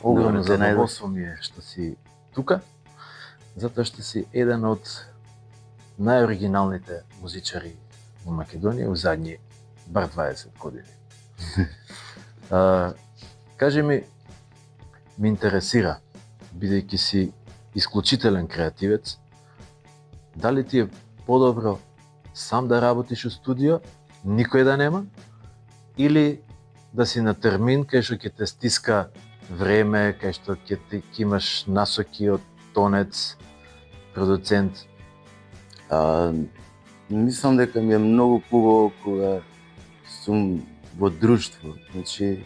Огромно задоволство ми е што си тука, затоа што си еден од најоригиналните музичари во Македонија во задни бар 20 години. Кажи ми интересира, бидејќи си исклучителен креативец, дали ти е подобро сам да работиш у студио, никој да нема, или да си на термин кај што ќе те стиска време, кај што ќе имаш насоки од тонец, продуцент? Мислам дека ми е многу побаво кога сум во друштво. Значи,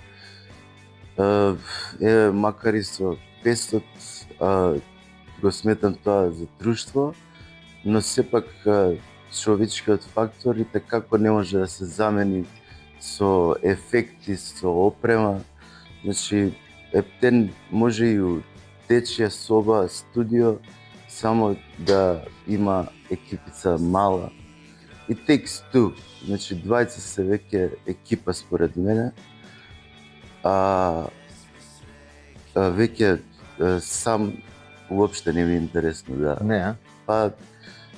макар и со 500 го сметам тоа за друштво, но сепак човечкиот фактор и како не може да се замени со ефекти, со опрема. Значи, ептен може и у дечја соба, студио, само да има екипица мала. It takes two. Значи, двајца се веќе екипа според мене. Веќе сам уопште не ми е интересно, да. Не, а? Па,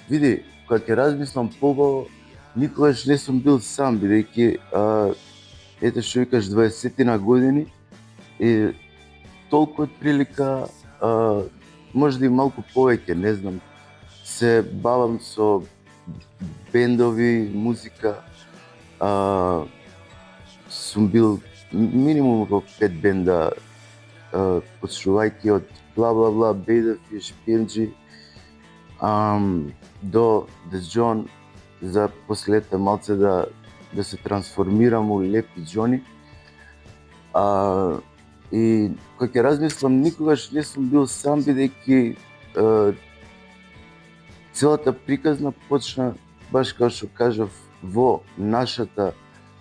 види, кога ќе размислам побаво, никогаш не сум бил сам, бидејќи, ете што викаш, 20 години и толку од прилика, можда и малку повеќе, не знам, се бавам со бендови, музика, сум бил минимум во 5 бенда, почнувајќи од Бла Бла Бла, Бейдафиш, PNG, до The John, за последете малце да се трансформирам у Лепи Џони. И кога ќе размислам, никогаш не сум бил сам, бидејќи целата приказна почна, баш како што кажав, во нашата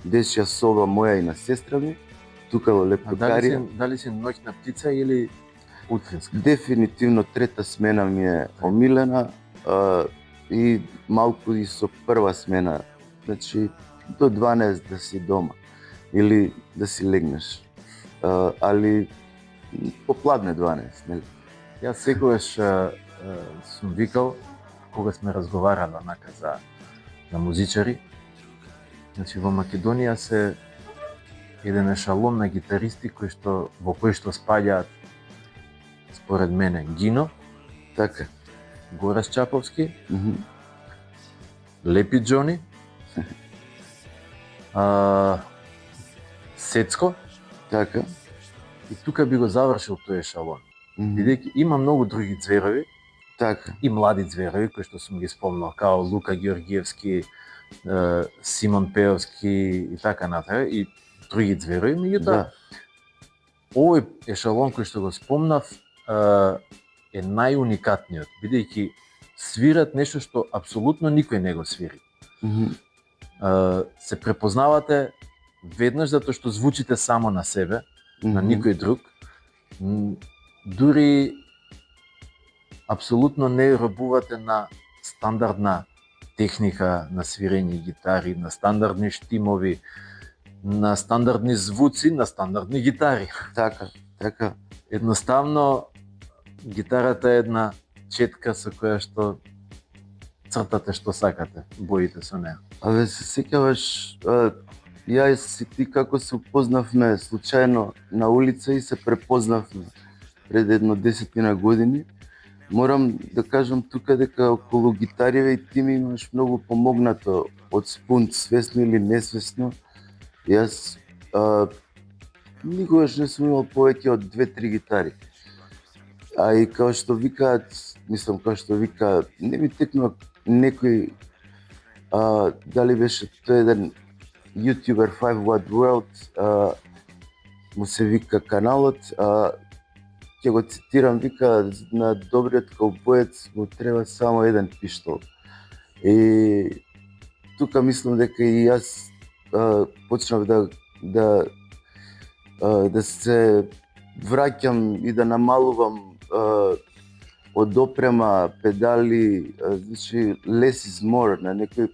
дечја соба, моја и на сестра ми, тука во Лепокарија. Дали си ноќна птица или утринска? Дефинитивно трета смена ми е омилена, и малку и со прва смена, значи до 12 да си дома или да си легнеш, али попладне 12, нели? Јас секогаш сум викал, кога сме разговарали онака за музичари, значи во Македонија се еден ешалон на гитаристи во кој што спаѓаат според мене Гино, така, Горас Чаповски, Лепи Џони, Сецко, така, и тука би го завршил тој ешалон. Бидејќи има многу други ѕверови, така, и млади ձверови кои што сум ги спомнал, као Лука Ѓоргиевски, Симон Пеовски и така натаму, и други ձверови, меѓутоа овој ешалон кој што го спомнав е најуникатниот, бидејќи свират нешто што апсолутно никој не го свири. Се препознавате веднаш затоа што звучите само на себе, на никој друг. Дури апсолутно не робувате на стандардна техника на свирење гитари, на стандардни штимови, на стандардни звуци, на стандардни гитари. Така, така. Едноставно, гитарата е една четка со која што цртате што сакате, боите со неа. Абе, се сеќаваш, јас и ти како се упознавме случајно на улица и се препознавме пред едно 10 години. Морам да кажам тука дека околу гитариве и ти ми имаш многу помогнато од Спунт, свесно или несвесно. Јас никогаш не сум имал повеќе од 2-3 гитари. А и као што викаат, мислам као што вика, не ми текнува некој, дали беше тој еден ютубер 5 Watt World, му се вика каналот, ќе го цитирам, вика, на добриот каубоец му треба само еден пиштол. И тука мислам дека и јас почнав да се враќам и да намалувам од опрема, педали, значи less is more, на некој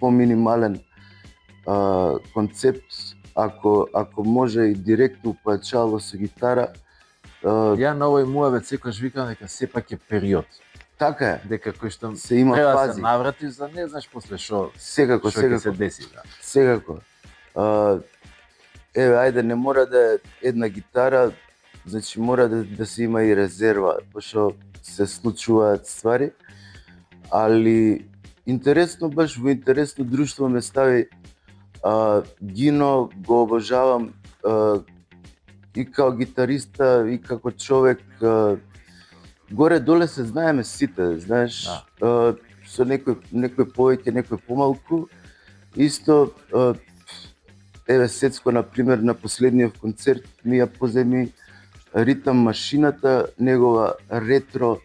поминимален концепт, ако може и директно појачало со гитара, Ја на овој муавет секогаш викам дека сепак е период. Така е. Дека кој што Се има треба да фази. се навратиш за не знаеш после што Секако, што ќе се секако. деси. Да. Секако. Еве, ајде, не мора да е една гитара, значи мора да се има и резерва, пошто се случуваат ствари, али интересно, баш во интересно друштво ме стави. Гино го обожавам и као гитариста, и како човек. Горе-доле се знаеме сите, знаеш, со некој повеќе, некој помалку. Исто, еве Сецко, например, на последниот концерт ми ја поземи Ритам машината, негова ретро,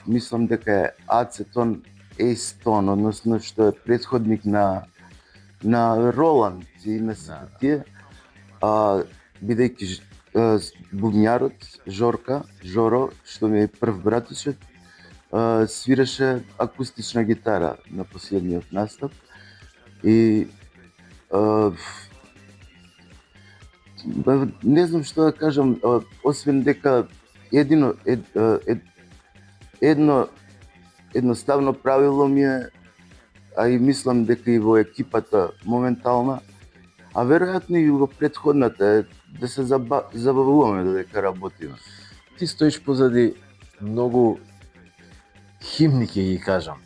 мислам дека е Ацетон Ейстон, односно што е претходник на Роланд и на сите тие. Бидејќи бубњарот Жоро, што ми е прв братичет, свираше акустична гитара на последниот настап и не знам што да кажам, освен дека едноставно правило ми е, а и мислам дека и во екипата моментална, а веројатно и во претходната е да се забавуваме додека работиме. Ти стоиш позади многу химни, ќе ги кажам.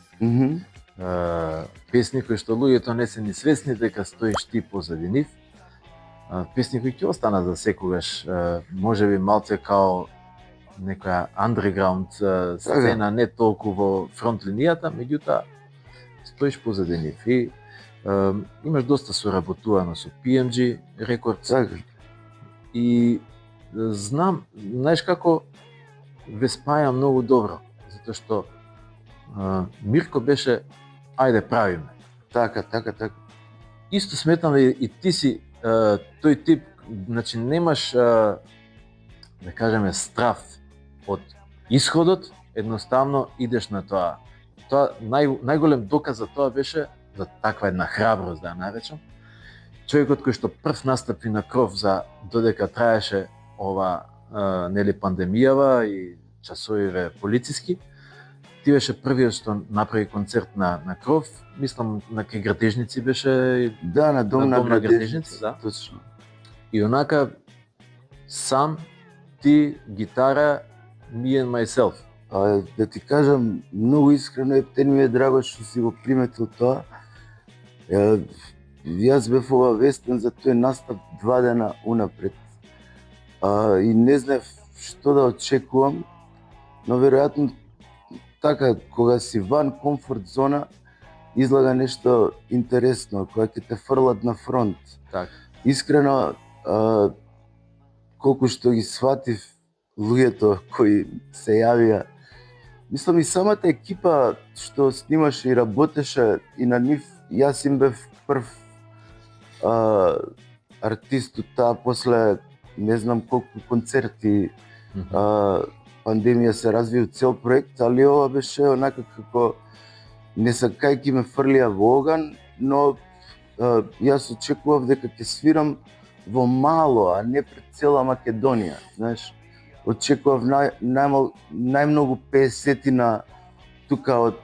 Песни кои што луѓето не се ни свесни дека стоиш ти позади нив. Песни кои ќе останат за секогаш, можеби малце као некоја underground сцена, не толку во фронт линијата, меѓутоа стоиш позади нив и имаш доста соработувано со PMG Records. И знам, знаеш како ве спаја многу добро, затоа што Мирко беше ајде правиме. Така. Исто сметам и ти си тој тип, значи немаш да кажеме страф од исходот, едноставно идеш на тоа. Тоа најголем доказ за тоа беше за таква една храброст, да ја наречам. Човекот кој што прв настапи на кров за додека траеше ова нели пандемијава и часовиве полициски, ти беше првиот што направи концерт на кров, мислам на кај Градежници беше. Да, на дом на Градежници, да. Точно. И онака сам ти гитара me and myself. Да ти кажам, многу искрено ми е драго што си го приметил тоа. Јас бев овестен за тој настап 2 дена унапред. И не знаев што да очекувам, но веројатно така, кога си ван комфорт зона, излага нешто интересно, кога ќе те фрлат на фронт. Так. Искрено, колку што ги сватив луѓето кои се јавија, мислам и самата екипа што снимаше и работеше, и на нив јас им бев прв артист од таа после не знам колку концерти. Пандемија се развија цел проект, али ова беше онака како не сакајќи ме фрлија во оган, но јас очекував дека ќе свирам во мало, а не пред цела Македонија, знаеш. Очекував најмногу 50-тина тука од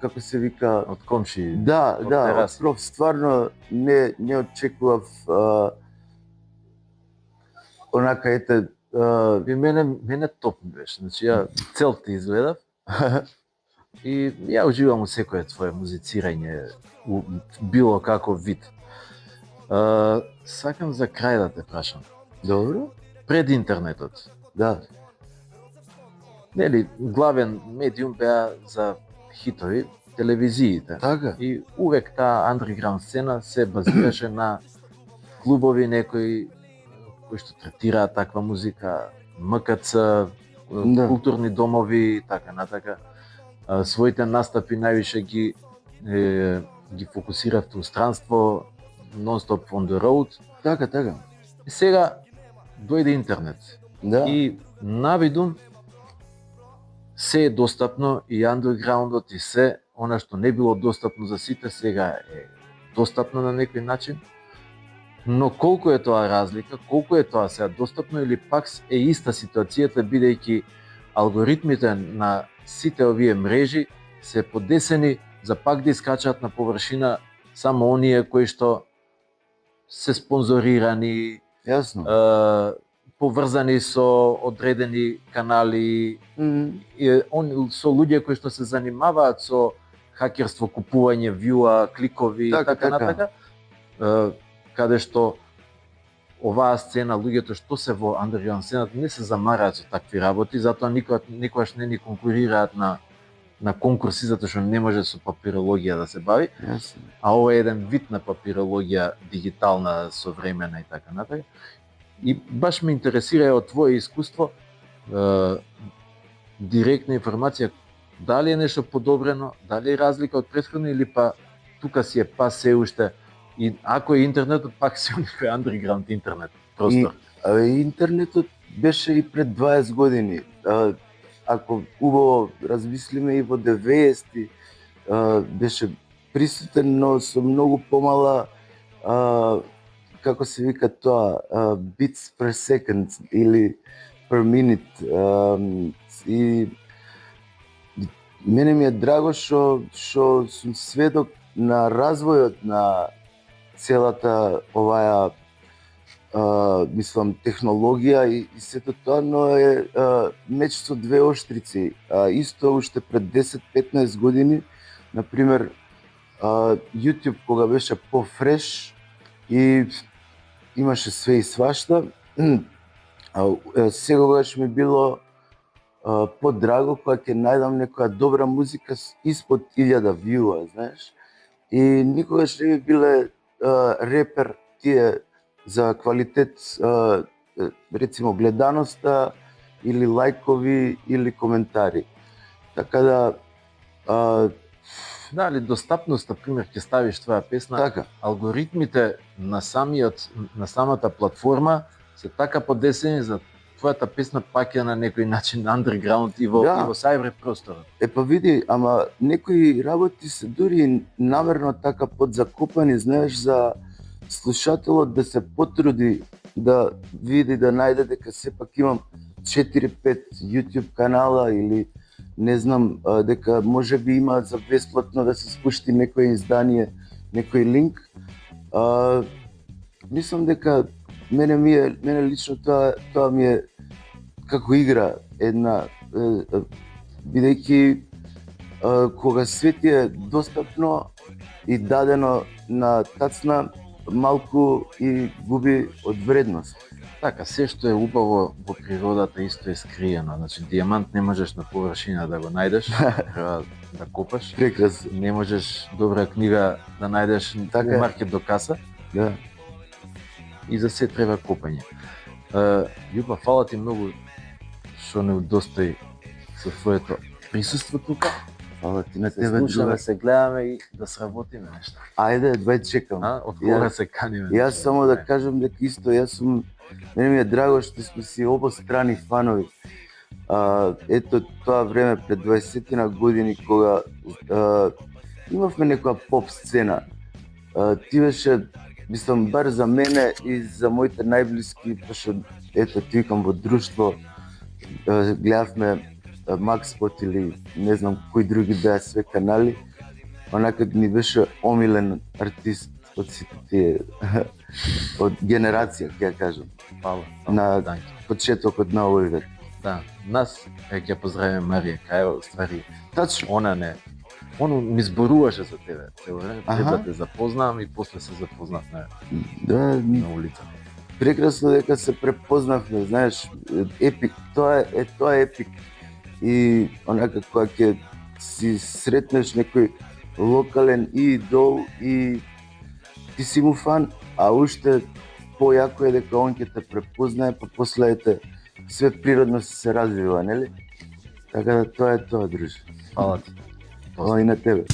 како се вика, од комши. Да, од кров, стварно не очекував онака ете. Мене топ беше, значи ја цел ти изгледав и ја уживам у секое твое музицирање, у било каков вид. Сакам за крај да те прашам. Добро? Пред интернетот. Да. Нели, главен медиум беа за хитови телевизиите. Така. И увек таа underground сцена се базираше на клубови некои кои што третираат таква музика, МКЦ, културни домови, така натака. Своите настапи највише ги фокусиравте у странство, non-stop on the road. Така. И сега дојде интернет. Да. И навидум се е достапно, и андерграундот, и се она што не било достапно за сите, сега е достапно на некој начин. Но колку е тоа разлика, колку е тоа сега достапно или пак е иста ситуацијата бидејќи алгоритмите на сите овие мрежи се подесени за пак да искачаат на површина само оние кои што се спонзорирани, Јасно. поврзани со одредени канали, со луѓе кои што се занимаваат со хакерство, купување вјуа, кликови и така натака, каде што оваа сцена, луѓето што се во андерграунд сцената не се замараат со такви работи, затоа никогаш не ни конкурираат на конкурси, затоа што не може со папирологија да се бави. Јасно. А ова е еден вид на папирологија, дигитална, современа и така натака. И баш ме интересира од твое искуство директна информација, дали е нешто подобрено, дали е разлика од претходно или па тука си е па се уште, и ако е интернетот пак се некој андерграунд интернет простор. Интернетот беше и пред 20 години. Ако убаво размислиме и во 90-ти беше присутен, но со многу помала како се вика тоа, bits per second или per minute. И мене ми е драго што сум сведок на развојот на целата оваа мислам технологија и сето тоа, но е меч со двеоштрици. Исто уште пред 10-15 години, на пример, YouTube кога беше по-фреш и имаше све и свашта, секогаш ми било подраго кога ќе најдам некоја добра музика испод 1000 вјуа, знаеш. И никогаш не би биле репер тие за квалитет, рецимо гледаноста или лајкови или коментари. Така да Дали достапност, на пример, ќе ставиш твоја песна, така. Алгоритмите на самата платформа се така подесени за твојата песна пак е на некој начин андерграунд и во сајбер просторот. Па види, ама некои работи се дури намерно така подзакопани, знаеш, за слушателот да се потруди да види, да најде дека сепак имам 4-5 YouTube канала или не знам, дека може би има за бесплатно да се спушти некој издание, некој линк. Мислам дека мене лично тоа ми е како игра една, бидејќи кога све ти е достапно и дадено на тацна, малку и губи од вредност. Така, се што е убаво во природата исто е скриено. Значи, дијамант не можеш на површина да го најдеш, треба да копаш. Прекрасно. Не можеш добра книга да најдеш у маркет до каса. Да. И за се треба копање. Љуба, фала ти многу што не удостои со твоето присуство тука. Фала ти на Се тебе. слушаме, се гледаме и да сработиме нешто. Ајде, двај чекам. Од кога се каниме? Јас само да кажам дека исто мене ми е драго што сме си обострани фанови. Ето тоа време пред 20-тина години кога имавме некоја поп сцена. Ти беше, мислам, бар за мене и за моите најблиски, пошто ето ти викам во друштво, гледавме Макспот или не знам кои други беа све канали, онака ни беше омилен артист од сите тие од генерација, ќе кажам. Фала. На почетокот на овој век. Да, нас ќе поздравиме Марија Кајо, ствари. Тачно. Она ми зборуваше за тебе цело време, пред да те запознавам и после се запознавме на улица. Прекрасно дека се препознавме, знаеш, епик, тоа е епик. И онака кога ќе си сретнеш некој локален идол и ти си му фан, а уште појако е дека он ќе те препознае, па после све природно се развива, нели? Така да тоа е тоа, друже. Фала ти. Фала и на тебе.